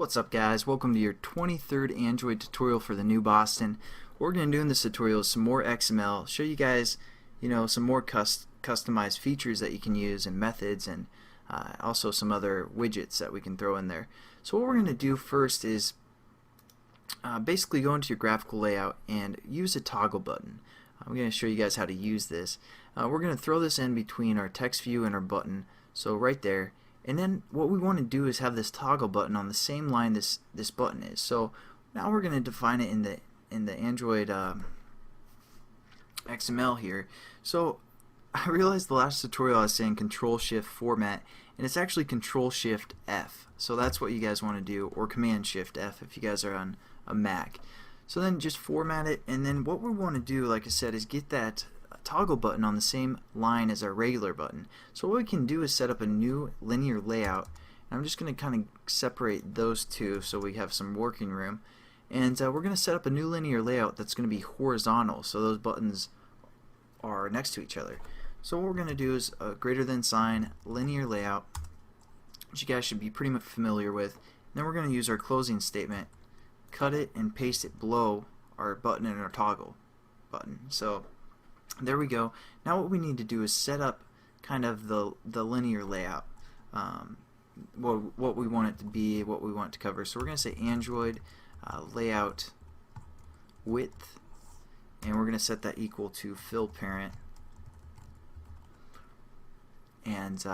What's up, guys? Welcome to your 23rd Android tutorial for the new Boston. What we're going to do in this tutorial is some more XML, show you guys some more customized features that you can use and methods, and also some other widgets that we can throw in there. So what we're going to do first is basically go into your graphical layout and use a toggle button. I'm going to show you guys how to use this. We're going to throw this in between our text view and our button, so right there. And then what we want to do is have this toggle button on the same line this button is. So now we're going to define it in the Android XML here. So I realized the last tutorial I was saying Control Shift Format, and it's actually Control Shift F. So that's what you guys want to do, or Command Shift F if you guys are on a Mac. So then just format it, and then what we want to do, like I said, is get that toggle button on the same line as our regular button. So what we can do is set up a new linear layout. And I'm just going to kind of separate those two so we have some working room. And we're going to set up a new linear layout that's going to be horizontal, so those buttons are next to each other. So what we're going to do is a greater than sign linear layout, which you guys should be pretty much familiar with. And then we're going to use our closing statement, cut it and paste it below our button and our toggle button. So there we go. Now what we need to do is set up kind of the linear layout, what we want it to be, what we want it to cover. So we're going to say Android layout width, and we're going to set that equal to fill parent, and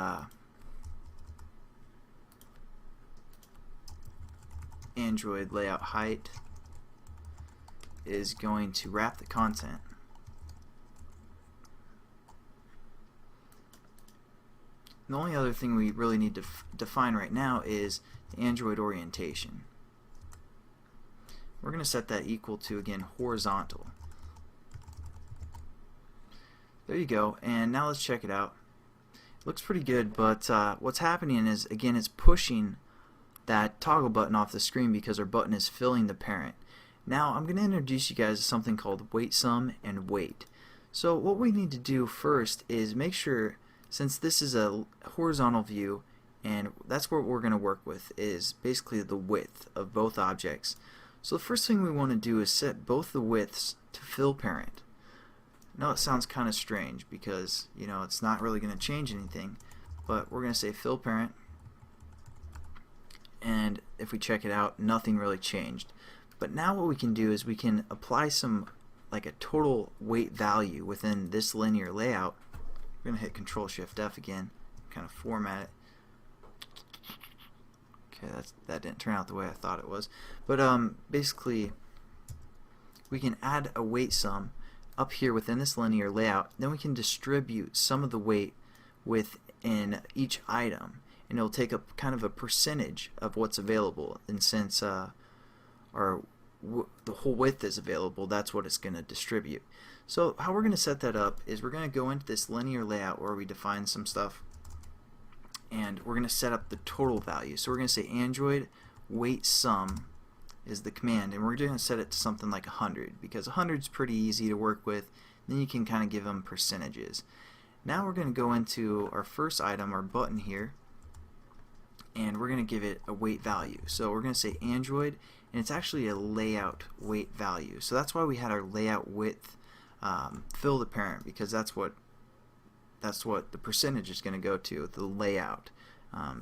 Android layout height is going to wrap the content. The only other thing we really need to define right now is the Android orientation. We're going to set that equal to, again, horizontal. There you go, and now let's check it out. It looks pretty good, but what's happening is, again, it's pushing that toggle button off the screen because our button is filling the parent. Now I'm going to introduce you guys to something called weight sum and weight. So what we need to do first is make sure, since this is a horizontal view, and that's what we're going to work with, is basically the width of both objects. So the first thing we want to do is set both the widths to fill parent. Now it sounds kind of strange because it's not really going to change anything, but we're going to say fill parent, and if we check it out, nothing really changed. But now what we can do is we can apply some, like a total weight value within this linear layout. We're going to hit Control Shift F again, kind of format it. Okay, that didn't turn out the way I thought it was. But basically, we can add a weight sum up here within this linear layout. Then we can distribute some of the weight within each item, and it'll take a kind of a percentage of what's available. And since the whole width is available, that's what it's going to distribute. So how we're going to set that up is we're going to go into this linear layout where we define some stuff, and we're going to set up the total value. So we're going to say Android weight sum is the command, and we're going to set it to something like 100 because 100 is pretty easy to work with. Then you can kind of give them percentages. Now we're going to go into our first item, our button here, and we're going to give it a weight value. So we're going to say Android, and it's actually a layout weight value. So that's why we had our layout width fill the parent, because that's what the percentage is going to go to, the layout.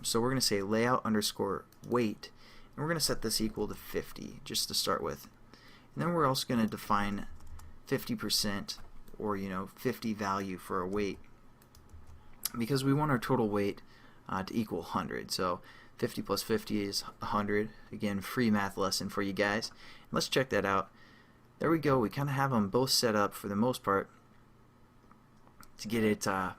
So we're going to say layout underscore weight, and we're going to set this equal to 50 just to start with. And then we're also going to define 50%, or 50 value for our weight, because we want our total weight to equal 100. So 50 plus 50 is 100. Again, free math lesson for you guys. Let's check that out. There we go. We kind of have them both set up for the most part to get it 50%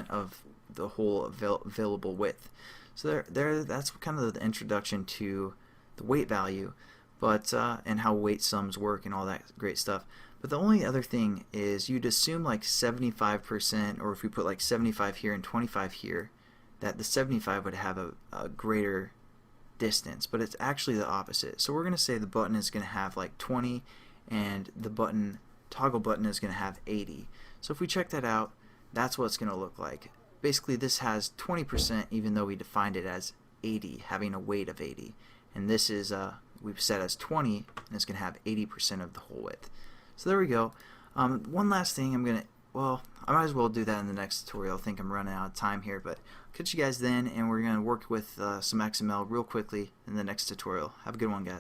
of the whole available width. So that's kind of the introduction to the weight value, but and how weight sums work and all that great stuff. But the only other thing is you'd assume like 75%, or if we put like 75 here and 25 here, that the 75 would have a greater distance, but it's actually the opposite. So we're going to say the button is going to have like 20, and the toggle button is going to have 80. So if we check that out, that's what it's going to look like. Basically, this has 20% even though we defined it as 80, having a weight of 80. And this is we've set as 20, and it's going to have 80% of the whole width. So there we go. One last thing I might as well do that in the next tutorial. I think I'm running out of time here, but I'll catch you guys then, and we're going to work with some XML real quickly in the next tutorial. Have a good one, guys.